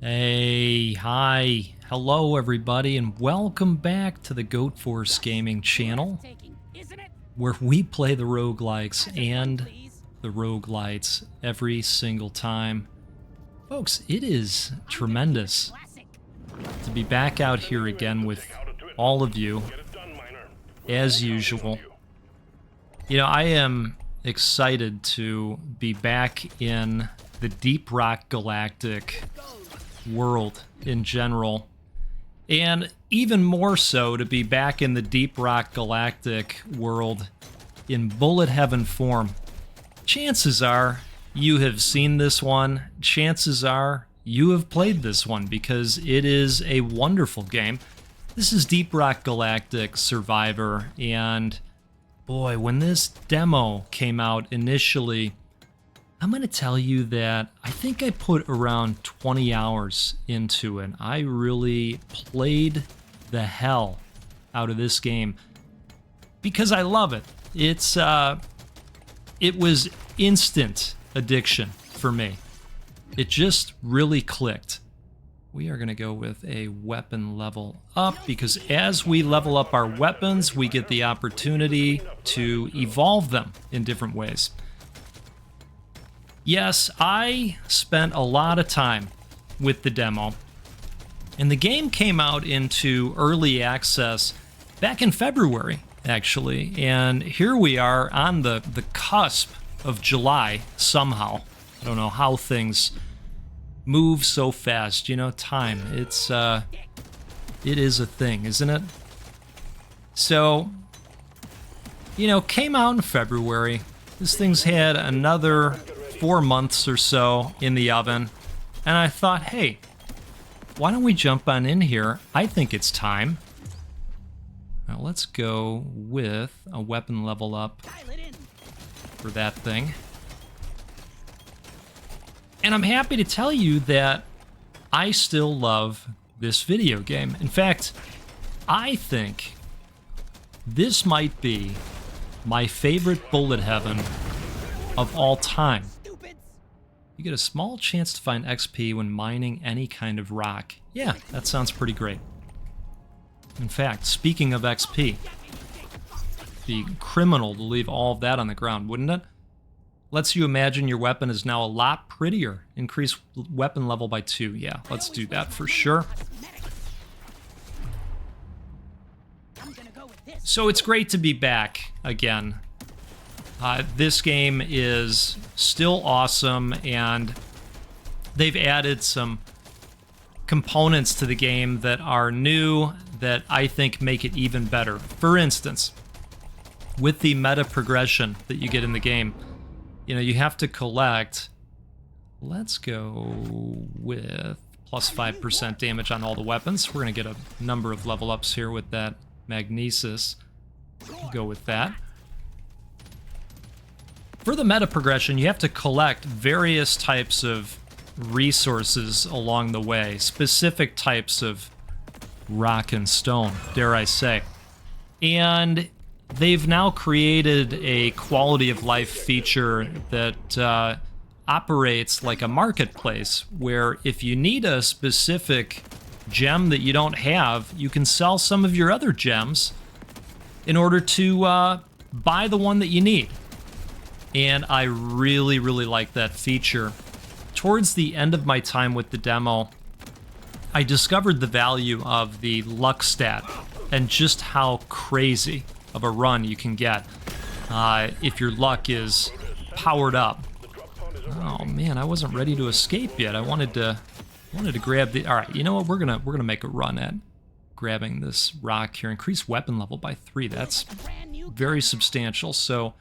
Hey, hi, hello everybody, and welcome back to the Goat Force Gaming channel, where we play the roguelikes and the roguelites every single time. Folks, it is tremendous to be back out here again with all of you, as usual. You know, I am excited to be back in the Deep Rock Galactic world in general, and even more so to be back in the Deep Rock Galactic world in bullet heaven form. Chances are you have seen this one. Chances are you have played this one because it is a wonderful game. This is Deep Rock Galactic Survivor, and boy, when this demo came out initially, I'm going to tell you that I think I put around 20 hours into it. I really played the hell out of this game because I love it. It was instant addiction for me. It just really clicked. We are going to go with a weapon level up because as we level up our weapons, we get the opportunity to evolve them in different ways. Yes, I spent a lot of time with the demo, and the game came out into early access back in February, actually, and here we are on the cusp of July somehow. I don't know how things move so fast, you know, time. It is a thing, isn't it? So, you know, came out in February. This thing's had another 4 months or so in the oven, and I thought, hey, why don't we jump on in here? I think it's time. Now let's go with a weapon level up for that thing. And I'm happy to tell you that I still love this video game. In fact, I think this might be my favorite bullet heaven of all time. You get a small chance to find XP when mining any kind of rock. Yeah, that sounds pretty great. In fact, speaking of XP, it'd be criminal to leave all of that on the ground, wouldn't it? Lets you imagine your weapon is now a lot prettier. Increase weapon level by 2. Yeah, let's do that for sure. So it's great to be back again. This game is still awesome, and they've added some components to the game that are new that I think make it even better. For instance, with the meta progression that you get in the game, you know, you have to collect, let's go with plus 5% damage on all the weapons. We're going to get a number of level ups here with that magnesis. Go with that. For the meta progression, you have to collect various types of resources along the way, specific types of rock and stone, dare I say. And they've now created a quality of life feature that operates like a marketplace, where if you need a specific gem that you don't have, you can sell some of your other gems in order to buy the one that you need. And I really, really like that feature. Towards the end of my time with the demo, I discovered the value of the luck stat and just how crazy of a run you can get if your luck is powered up. Oh man, I wasn't ready to escape yet. I wanted to grab the. All right, you know what? We're gonna make a run at grabbing this rock here. Increase weapon level by 3. That's very substantial. So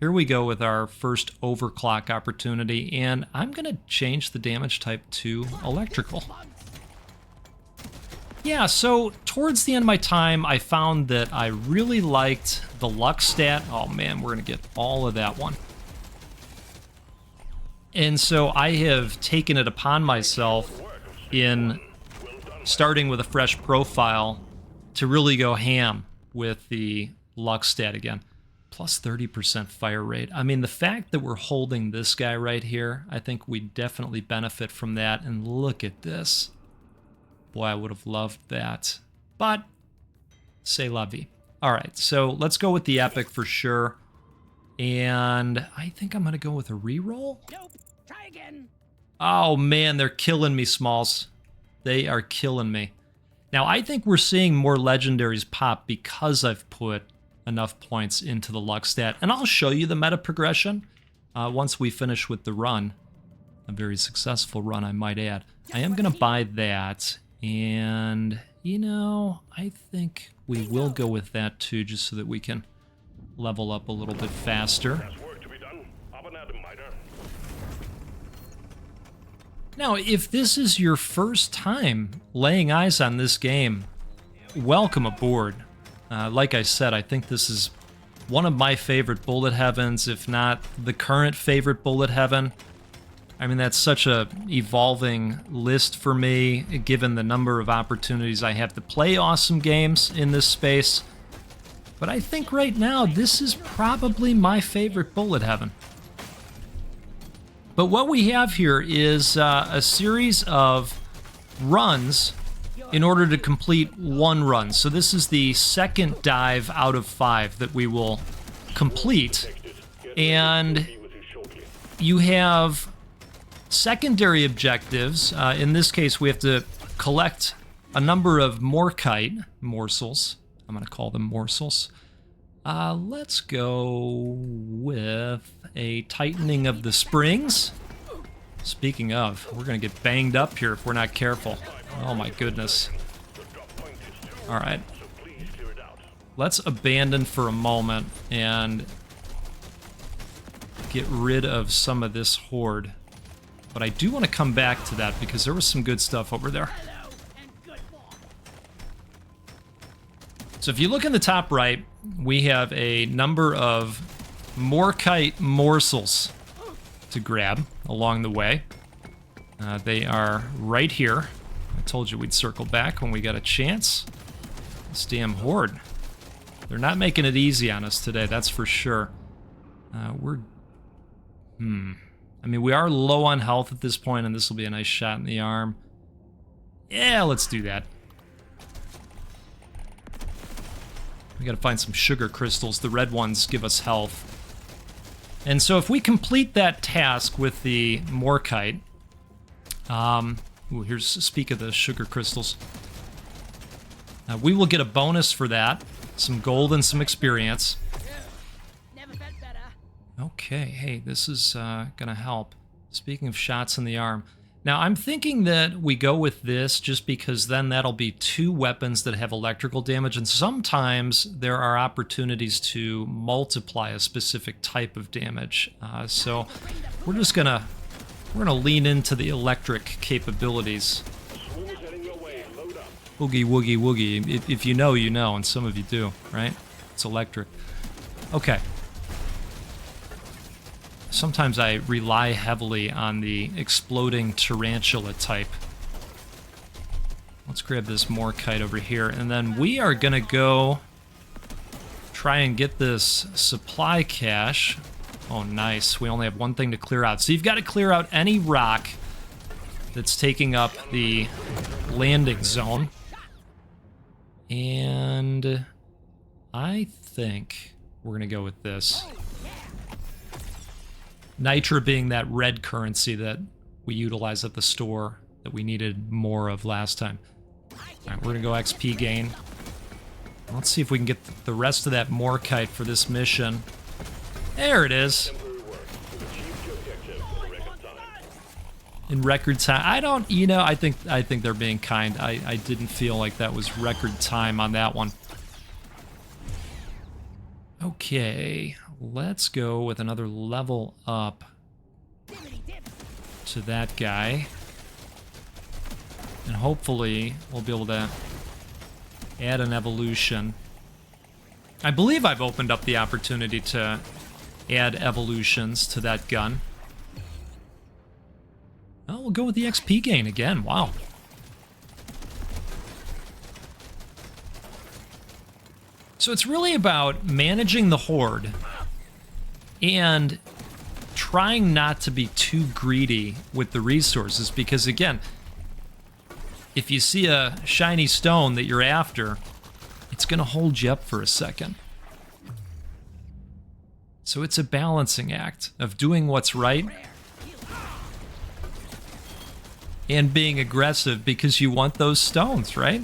here we go with our first overclock opportunity, and I'm going to change the damage type to electrical. Yeah, so towards the end of my time, I found that I really liked the luck stat. Oh man, we're going to get all of that one. And so I have taken it upon myself in starting with a fresh profile to really go ham with the luck stat again. Plus 30% fire rate. I mean, the fact that we're holding this guy right here, I think we definitely benefit from that. And look at this. Boy, I would have loved that. But, c'est la vie. All right, so let's go with the epic for sure. And I think I'm going to go with a reroll. Nope. Try again. Oh, man, they're killing me, Smalls. They are killing me. Now, I think we're seeing more legendaries pop because I've put enough points into the luck stat. And I'll show you the meta progression once we finish with the run. A very successful run, I might add. I am going to buy that. And, you know, I think we will go with that too, just so that we can level up a little bit faster. Now, if this is your first time laying eyes on this game, welcome aboard. Like I said, I think this is one of my favorite bullet heavens, if not the current favorite bullet heaven. I mean, that's such a evolving list for me, given the number of opportunities I have to play awesome games in this space. But I think right now, this is probably my favorite bullet heaven. But what we have here is a series of runs in order to complete one run. So this is the second dive out of 5 that we will complete. And you have secondary objectives. In this case, we have to collect a number of morkite morsels. I'm going to call them morsels. Let's go with a tightening of the springs. Speaking of, we're going to get banged up here if we're not careful. Oh my goodness. All right. Let's abandon for a moment and get rid of some of this horde. But I do want to come back to that because there was some good stuff over there. So if you look in the top right, we have a number of morkite morsels to grab along the way. They are right here. I told you we'd circle back when we got a chance. This damn horde. They're not making it easy on us today, that's for sure. I mean, we are low on health at this point, and this will be a nice shot in the arm. Yeah, let's do that. We gotta find some sugar crystals. The red ones give us health. And so if we complete that task with the morkite, here's speak of the sugar crystals. We will get a bonus for that, some gold and some experience. Okay, hey, this is gonna help. Speaking of shots in the arm. Now, I'm thinking that we go with this just because then that'll be 2 weapons that have electrical damage, and sometimes there are opportunities to multiply a specific type of damage. So we're just gonna lean into the electric capabilities. Woogie, woogie, woogie. If you know, you know, and some of you do, right? It's electric. Okay. Sometimes I rely heavily on the exploding tarantula type. Let's grab this morkite over here, and then we are gonna go try and get this supply cache. Oh, nice. We only have one thing to clear out. So you've got to clear out any rock that's taking up the landing zone. And I think we're gonna go with this. Nitra being that red currency that we utilize at the store that we needed more of last time. Alright, we're gonna go XP gain. Let's see if we can get the rest of that morkite for this mission. There it is. In record time. I don't, you know, I think they're being kind. I didn't feel like that was record time on that one. Okay, let's go with another level up to that guy. And hopefully we'll be able to add an evolution. I believe I've opened up the opportunity to add evolutions to that gun. Oh, we'll go with the XP gain again. Wow. So it's really about managing the horde and trying not to be too greedy with the resources, because again, if you see a shiny stone that you're after, it's going to hold you up for a second. So it's a balancing act of doing what's right and being aggressive because you want those stones, right?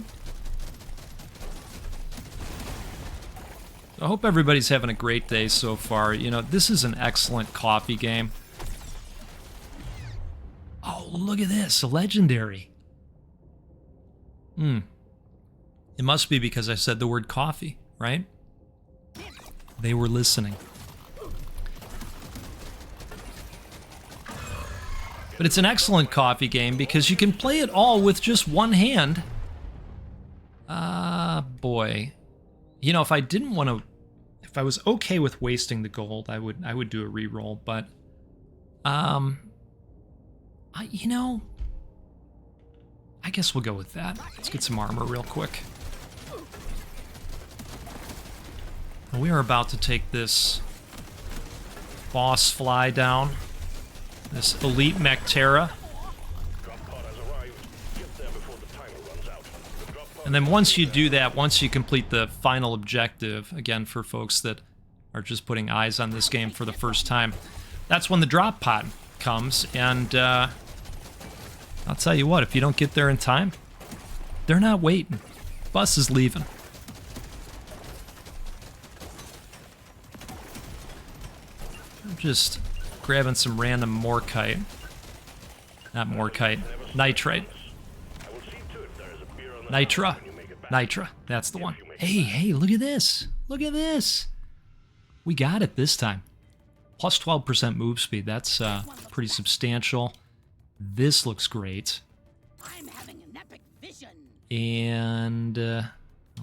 I hope everybody's having a great day so far. You know, this is an excellent coffee game. Oh, look at this, a legendary. It must be because I said the word coffee, right? They were listening. But it's an excellent coffee game because you can play it all with just one hand. Boy. You know, if I didn't want to, if I was okay with wasting the gold, I would do a reroll, but you know, I guess we'll go with that. Let's get some armor real quick. We are about to take this boss fly down. This elite Mectera. And then once you do that, once you complete the final objective, again, for folks that are just putting eyes on this game for the first time, that's when the drop pod comes. And I'll tell you what, if you don't get there in time, they're not waiting. Bus is leaving. I'm just grabbing some random morkite. Not morkite, nitrite. Nitra, that's the one. Hey, look at this. Look at this. We got it this time. Plus 12% move speed, that's pretty substantial. This looks great. I'm having an epic vision. And I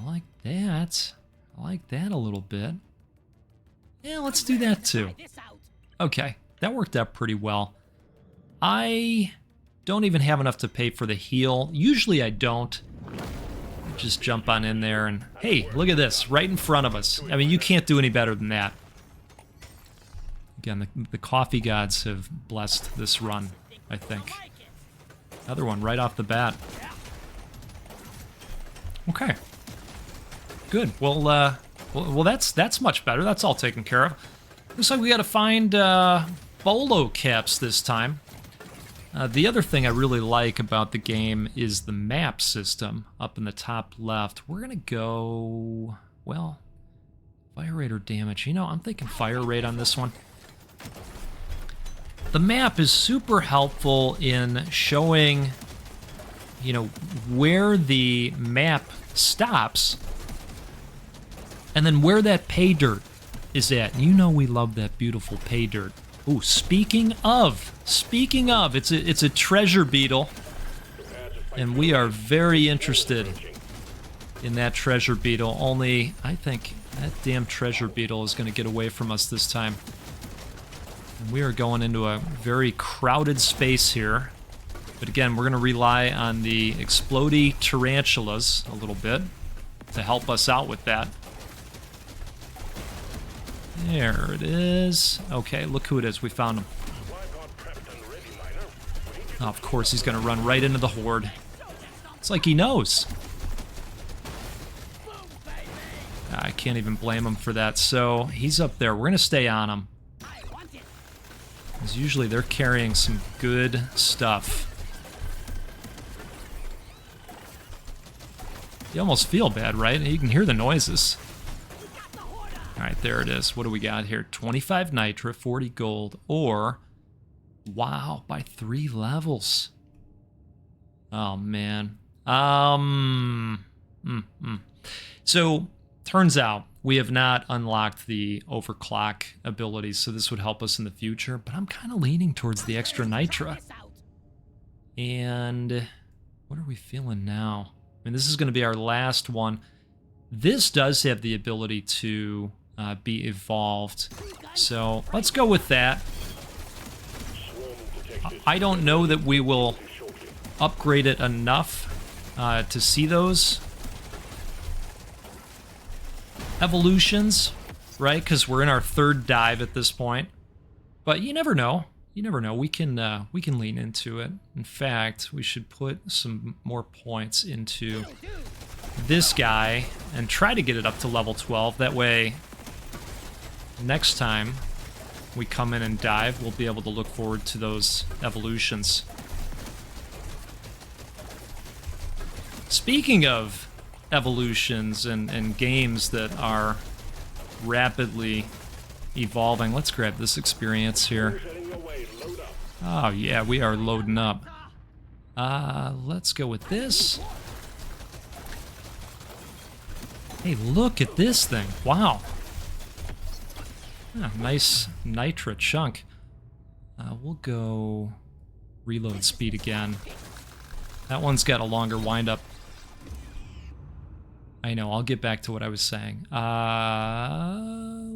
like that. I like that a little bit. Yeah, let's do that too. Okay, that worked out pretty well. I don't even have enough to pay for the heal. Usually I don't. Just jump on in there and, hey, look at this, right in front of us. I mean, you can't do any better than that. Again, the coffee gods have blessed this run, I think. Another one right off the bat. Okay. Good. Well, that's much better. That's all taken care of. Looks like we got to find bolo caps this time. The other thing I really like about the game is the map system up in the top left. We're going to go, well, fire rate or damage. You know, I'm thinking fire rate on this one. The map is super helpful in showing, you know, where the map stops and then where that pay dirt is at. And you know we love that beautiful pay dirt. Ooh, speaking of, it's a treasure beetle, and we are very interested in that treasure beetle. Only, I think that damn treasure beetle is going to get away from us this time. And we are going into a very crowded space here. But again, we're going to rely on the explodey tarantulas a little bit to help us out with that. There it is. Okay, look who it is. We found him. Oh, of course, he's going to run right into the horde. It's like he knows. I can't even blame him for that. So he's up there. We're going to stay on him. Because usually they're carrying some good stuff. You almost feel bad, right? You can hear the noises. Alright, there it is. What do we got here? 25 nitra, 40 gold, or... Wow, by 3 levels. Oh, man. So, turns out we have not unlocked the overclock abilities, so this would help us in the future, but I'm kind of leaning towards the extra nitra. And what are we feeling now? I mean, this is going to be our last one. This does have the ability to be evolved, so let's go with that. I don't know that we will upgrade it enough to see those. evolutions, right? Because we're in our third dive at this point. But you never know. You never know. We can lean into it. In fact, we should put some more points into this guy and try to get it up to level 12. That way, next time we come in and dive, we'll be able to look forward to those evolutions. Speaking of evolutions and games that are rapidly evolving, let's grab this experience here. Oh yeah, we are loading up. Let's go with this. Hey, look at this thing. Wow. Ah, nice nitra chunk. We'll go reload speed again. That one's got a longer windup. I know, I'll get back to what I was saying.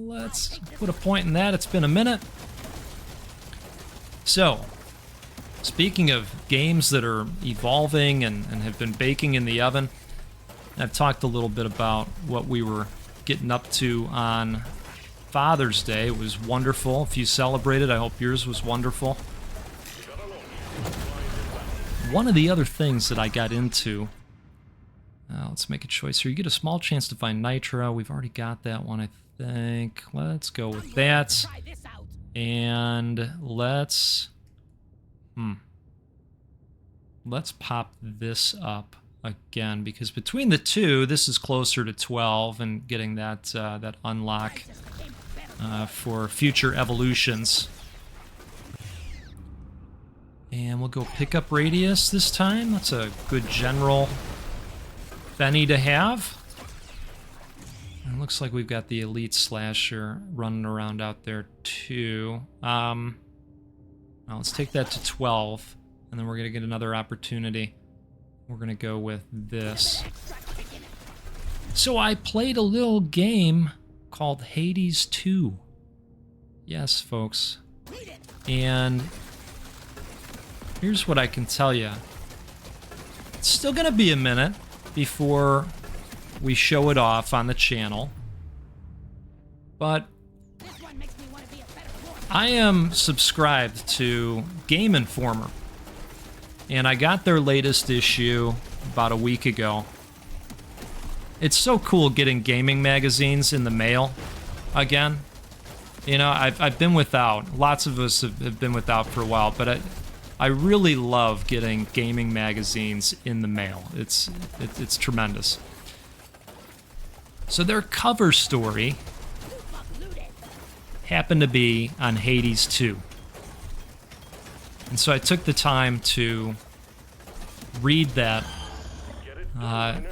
Let's put a point in that. It's been a minute. So, speaking of games that are evolving and have been baking in the oven, I've talked a little bit about what we were getting up to on Father's Day. It was wonderful. If you celebrated, I hope yours was wonderful. One of the other things that I got into, let's make a choice here. You get a small chance to find nitro. We've already got that one, I think. Let's go with that. And let's pop this up again, because between the two, this is closer to 12 and getting that that unlock for future evolutions. And we'll go pick up radius this time. That's a good general Benny to have. And it looks like we've got the elite slasher running around out there too. Now let's take that to 12, and then we're gonna get another opportunity. We're gonna go with this. So I played a little game called Hades 2. Yes, folks. And here's what I can tell you. It's still gonna be a minute before we show it off on the channel. But I am subscribed to Game Informer, and I got their latest issue about a week ago. It's so cool getting gaming magazines in the mail again. You know, I've been without. Lots of us have been without for a while, but I really love getting gaming magazines in the mail. It's tremendous. So their cover story happened to be on Hades 2. And so I took the time to read that a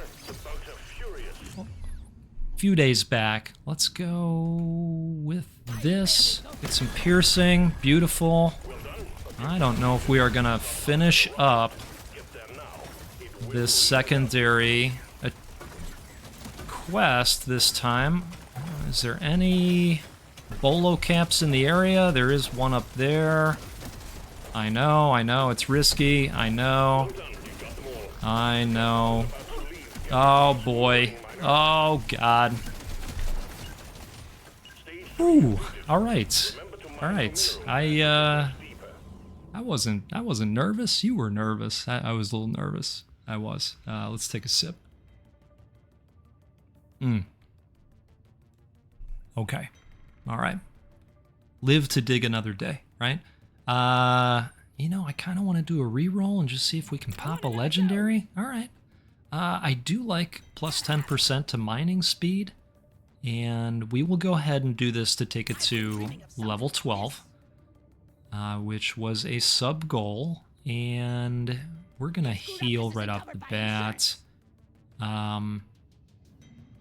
few days back. Let's go with this. Get some piercing. Beautiful. I don't know if we are going to finish up this secondary quest this time. Is there any bolo caps in the area? There is one up there. I know, it's risky. I know. Oh boy. Oh god. Ooh, alright. Alright. I wasn't nervous. You were nervous. I was a little nervous. I was. Let's take a sip. Okay. Alright. Live to dig another day, right? You know, I kind of want to do a reroll and just see if we can pop a legendary. Alright. I do like plus 10% to mining speed. And we will go ahead and do this to take it to level 12. Which was a sub-goal. And we're going to heal right off the bat. I'm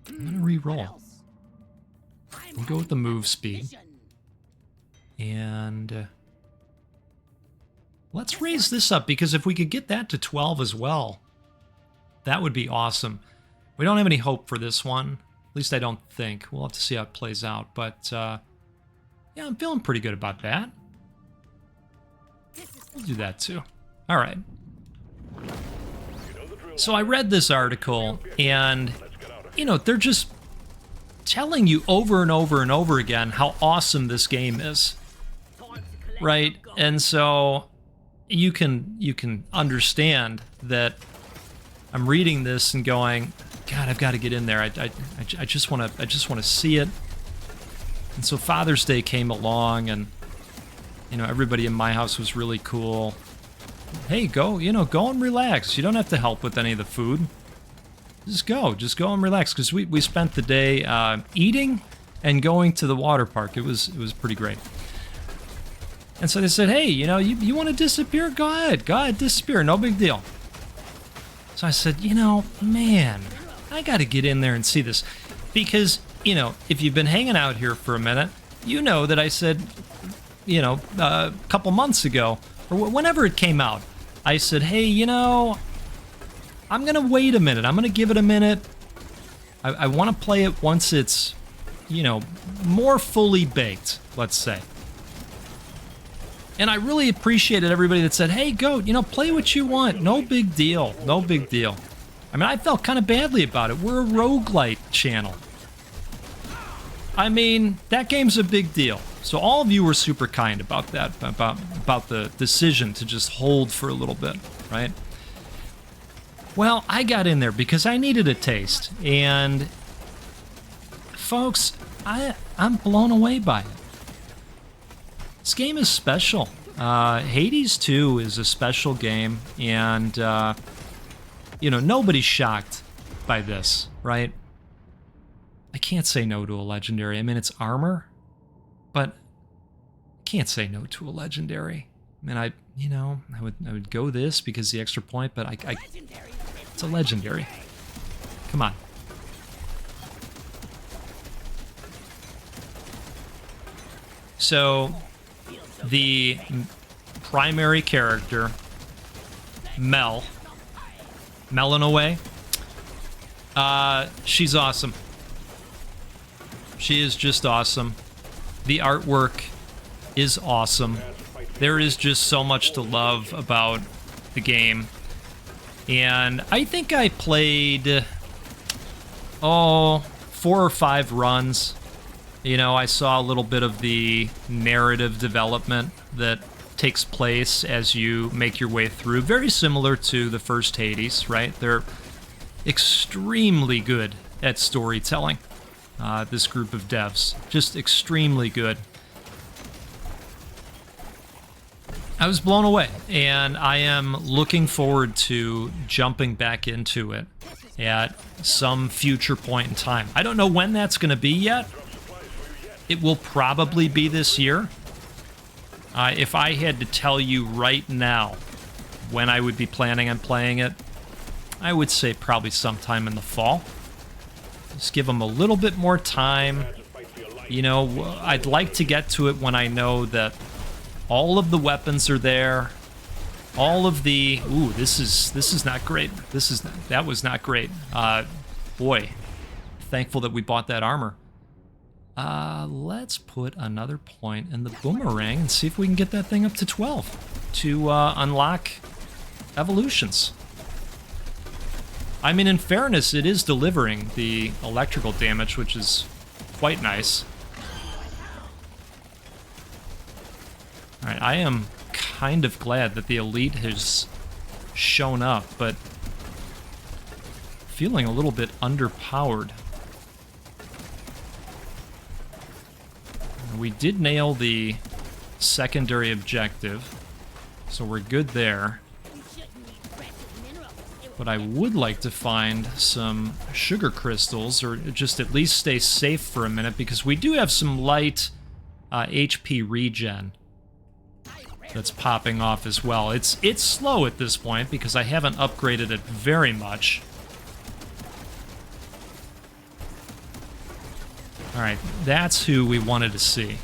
going to re-roll. We'll go with the move speed. And let's raise this up, because if we could get that to 12 as well, that would be awesome. We don't have any hope for this one. At least I don't think. We'll have to see how it plays out. But, yeah, I'm feeling pretty good about that. We'll do that too. All right. So I read this article, and, you know, they're just telling you over and over and over again how awesome this game is, right? And so you can understand that I'm reading this and going, God, I've got to get in there. I just want to see it. And so Father's Day came along, and everybody in my house was really cool. Hey, go and relax. You don't have to help with any of the food. Just go and relax, because we spent the day eating and going to the water park. It was pretty great. And so they said, hey, you want to disappear? Go ahead, disappear, no big deal. So I said, man, I got to get in there and see this, because if you've been hanging out here for a minute, you know that I said, a couple months ago, or whenever it came out, I said, hey, I'm going to wait a minute. I'm going to give it a minute. I want to play it once it's, more fully baked, let's say. And I really appreciated everybody that said, hey, Goat, play what you want. No big deal. No big deal. I mean, I felt kind of badly about it. We're a roguelite channel. I mean, that game's a big deal. So all of you were super kind about that, about the decision to just hold for a little bit, right? Well, I got in there because I needed a taste, and folks, I'm blown away by it. This game is special. Hades 2 is a special game, and nobody's shocked by this, right? I can't say no to a legendary. I mean, it's armor, but I can't say no to a legendary. I mean, I would go this because the extra point, but it's a legendary. Come on. So, the primary character, Melanaway, she's awesome. She is just awesome. The artwork is awesome. There is just so much to love about the game. And I think I played, 4 or 5 runs. I saw a little bit of the narrative development that takes place as you make your way through. Very similar to the first Hades, right? They're extremely good at storytelling. This group of devs, just extremely good. I was blown away, and I am looking forward to jumping back into it at some future point in time. I don't know when that's going to be yet. It will probably be this year. If I had to tell you right now when I would be planning on playing it, I would say probably sometime in the fall. Just give them a little bit more time. I'd like to get to it when I know that all of the weapons are there. All of the... Ooh, this is not great. That was not great. Boy, thankful that we bought that armor. Let's put another point in the boomerang and see if we can get that thing up to 12 to unlock evolutions. I mean, in fairness, it is delivering the electrical damage, which is quite nice. Alright, I am kind of glad that the elite has shown up, but feeling a little bit underpowered. We did nail the secondary objective, so we're good there. But I would like to find some sugar crystals, or just at least stay safe for a minute, because we do have some light HP regen that's popping off as well. It's slow at this point because I haven't upgraded it very much. All right, that's who we wanted to see.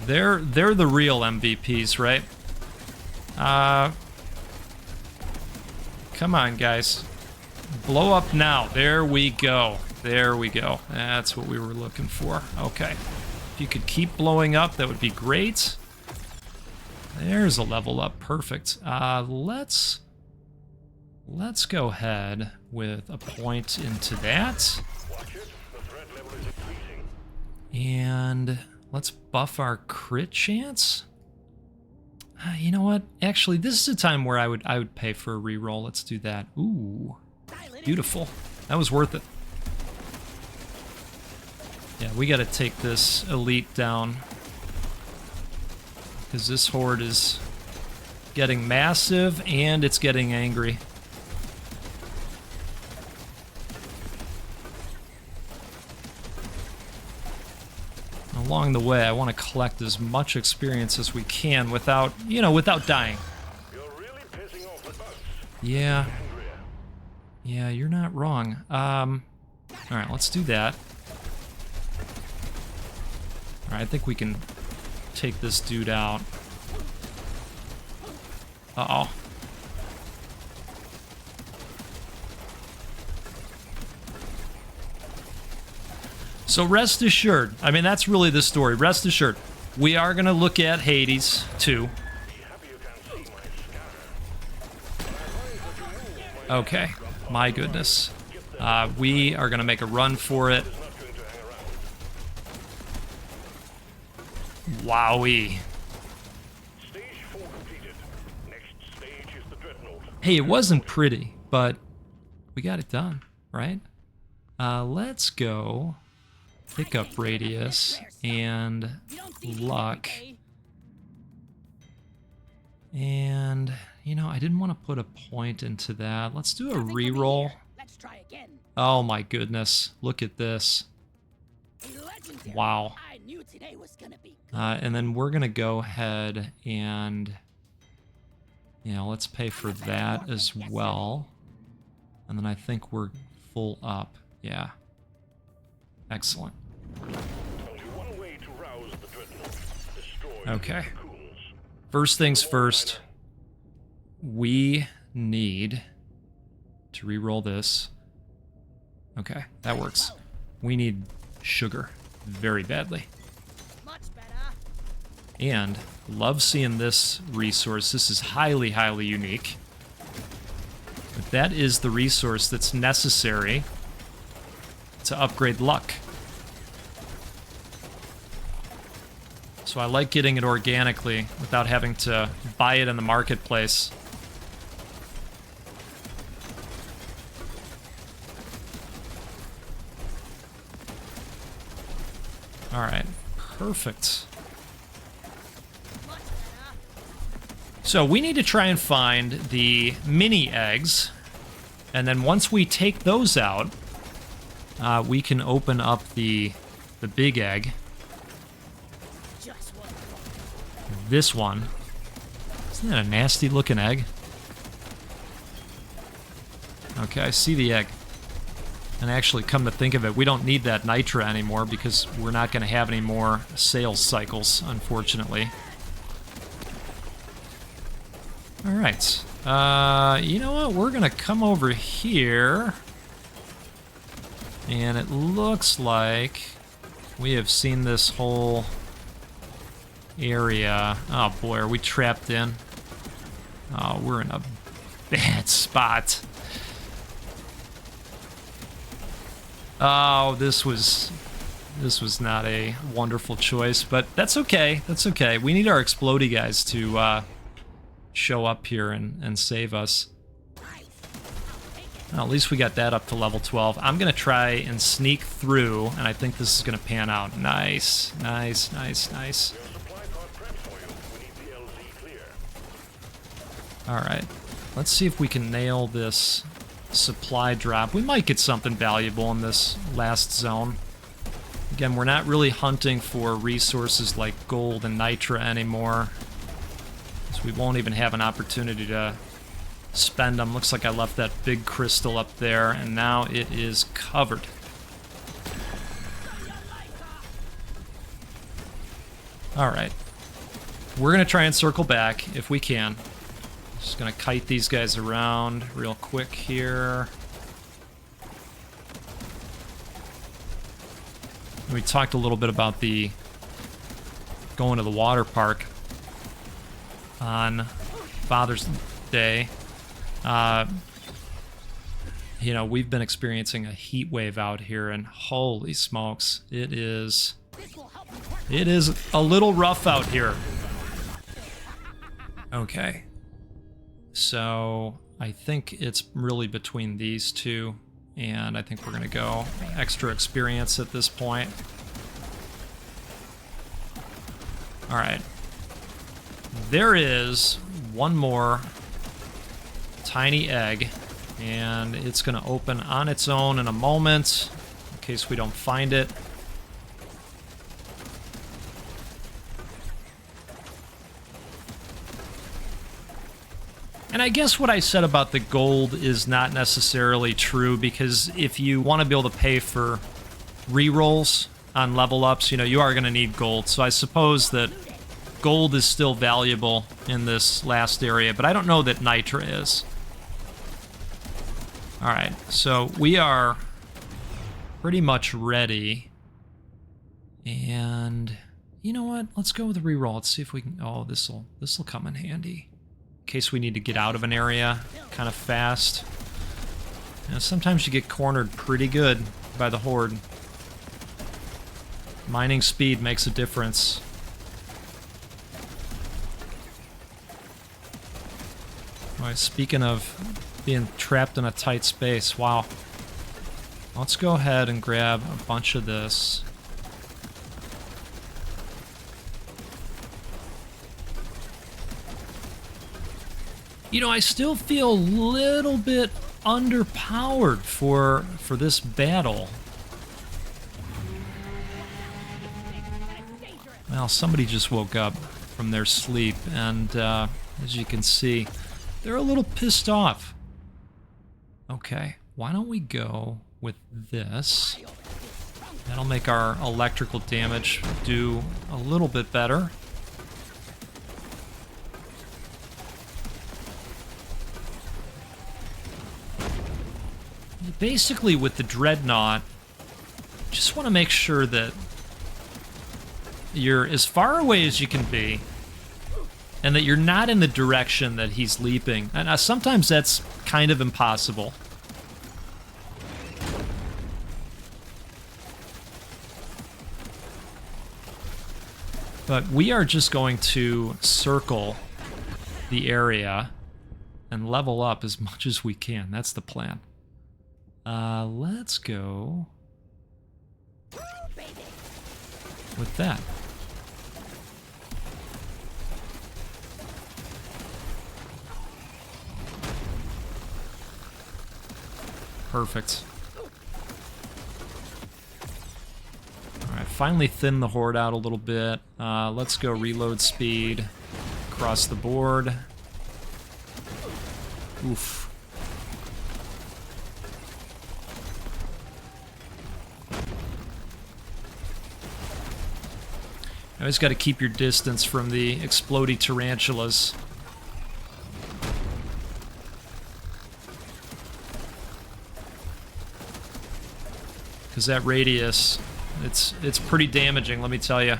They're the real MVPs, right? Come on, guys. Blow up now. There we go. There we go. That's what we were looking for. Okay. If you could keep blowing up, that would be great. There's a level up. Perfect. Let's go ahead with a point into that. And let's buff our crit chance. You know what? Actually, this is a time where I would pay for a reroll. Let's do that. Ooh, beautiful. That was worth it. Yeah, we got to take this elite down because this horde is getting massive and it's getting angry. Along the way, I want to collect as much experience as we can without, you know, without dying. You're really pissing off the bugs. Yeah. Yeah, you're not wrong. All right, let's do that. All right, I think we can take this dude out. Uh-oh. So rest assured, I mean, that's really the story. Rest assured, we are going to look at Hades too. Okay, my goodness. We are going to make a run for it. Wowie. Stage 4 completed. Next stage is the dreadnought. Hey, it wasn't pretty, but we got it done, right? Let's go pick up radius and luck. And, you know, I didn't want to put a point into that. Let's do a reroll. Oh my goodness, look at this. Wow. And then we're gonna go ahead and, you know, let's pay for that as well. And then I think we're full up. Yeah. Excellent. Okay. First things first, we need to re-roll this. Okay, that works. We need sugar very badly. And love seeing this resource. This is highly, highly unique. But that is the resource that's necessary to upgrade luck. So I like getting it organically without having to buy it in the marketplace. All right, perfect. So we need to try and find the mini eggs, and then once we take those out, we can open up the big egg. This one. Isn't that a nasty looking egg? Okay, I see the egg. And actually, come to think of it, we don't need that nitra anymore because we're not going to have any more sales cycles, unfortunately. Alright. You know what? We're going to come over here. And it looks like we have seen this whole area. Oh boy, are we trapped in? Oh, we're in a bad spot. Oh, this was not a wonderful choice, but that's okay. That's okay. We need our explodey guys to show up here and save us. Well, at least we got that up to level 12. I'm going to try and sneak through, and I think this is going to pan out. Nice, nice, nice, nice. Alright, let's see if we can nail this supply drop. We might get something valuable in this last zone. Again, we're not really hunting for resources like gold and nitra anymore, so we won't even have an opportunity to spend them. Looks like I left that big crystal up there, and now it is covered. Alright. We're going to try and circle back if we can. Just going to kite these guys around real quick here. We talked a little bit about the going to the water park on Father's Day. You know, we've been experiencing a heat wave out here, and holy smokes, it is It is a little rough out here. Okay. So I think it's really between these two, and I think we're going to go extra experience at this point. All right. There is one more tiny egg, and it's going to open on its own in a moment, in case we don't find it. And I guess what I said about the gold is not necessarily true, because if you want to be able to pay for rerolls on level ups, you know, you are going to need gold. So I suppose that gold is still valuable in this last area, but I don't know that Nitra is. Alright, so we are pretty much ready. And you know what? Let's go with a reroll. Let's see if we can... Oh, this'll come in handy. In case we need to get out of an area kind of fast. You know, sometimes you get cornered pretty good by the horde. Mining speed makes a difference. Alright, speaking of being trapped in a tight space, wow. Let's go ahead and grab a bunch of this. You know, I still feel a little bit underpowered for this battle. Well, somebody just woke up from their sleep, and as you can see, they're a little pissed off. Okay, why don't we go with this? That'll make our electrical damage do a little bit better. Basically, with the dreadnought, just want to make sure that you're as far away as you can be, and that you're not in the direction that he's leaping. And sometimes that's kind of impossible. But we are just going to circle the area and level up as much as we can. That's the plan. Let's go with that. Perfect. Alright, finally thin the horde out a little bit. Let's go reload speed across the board. Oof. You always got to keep your distance from the explodey tarantulas. Because that radius, it's pretty damaging, let me tell you.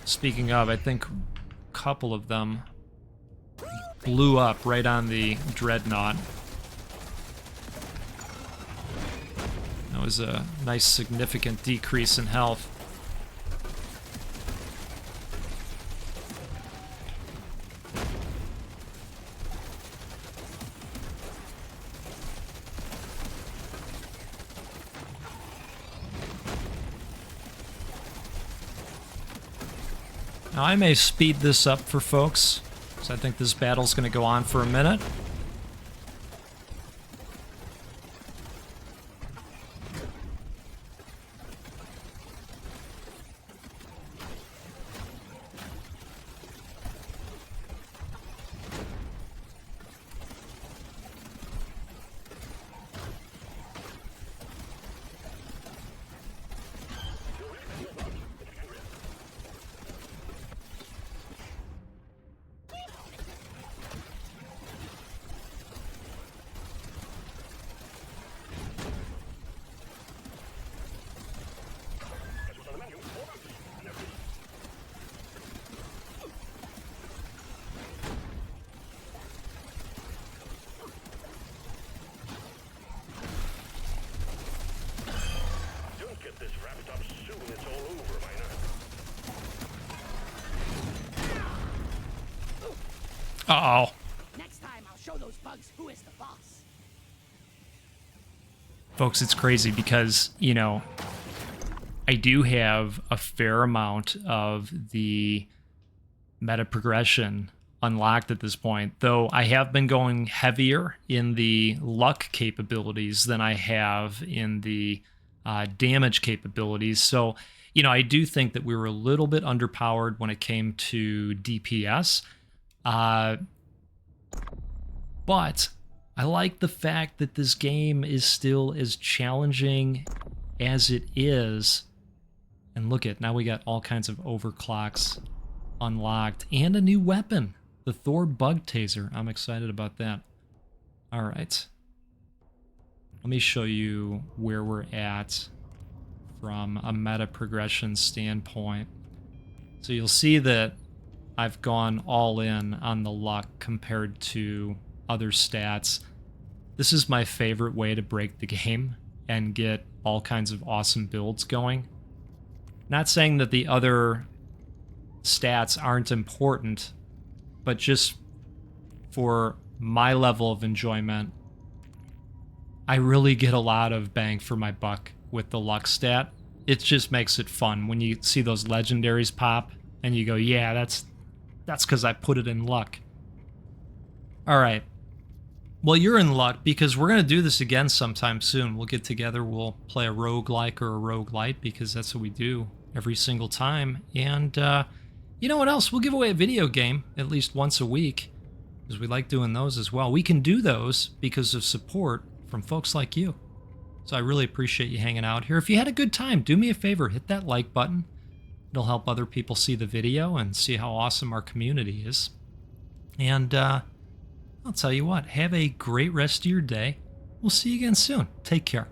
Speaking of, I think a couple of them blew up right on the dreadnought. That was a nice significant decrease in health. Now, I may speed this up for folks, because I think this battle's going to go on for a minute. Uh-oh. Next time I'll show those bugs who is the boss. Folks, it's crazy because, you know, I do have a fair amount of the meta progression unlocked at this point, though I have been going heavier in the luck capabilities than I have in the damage capabilities. So, you know, I do think that we were a little bit underpowered when it came to DPS. But I like the fact that this game is still as challenging as it is. And look at, now we got all kinds of overclocks unlocked and a new weapon, the Thor bug taser. I'm excited about that. All right. Let me show you where we're at from a meta progression standpoint. So you'll see that I've gone all in on the luck compared to other stats. This is my favorite way to break the game and get all kinds of awesome builds going. Not saying that the other stats aren't important, but just for my level of enjoyment, I really get a lot of bang for my buck with the luck stat. It just makes it fun when you see those legendaries pop and you go, yeah, that's because I put it in luck. All right. Well, you're in luck because we're going to do this again sometime soon. We'll get together, we'll play a roguelike or a roguelite because that's what we do every single time. And you know what else? We'll give away a video game at least once a week because we like doing those as well. We can do those because of support from folks like you. So I really appreciate you hanging out here. If you had a good time, do me a favor, hit that like button. It'll help other people see the video and see how awesome our community is. And I'll tell you what, have a great rest of your day. We'll see you again soon. Take care.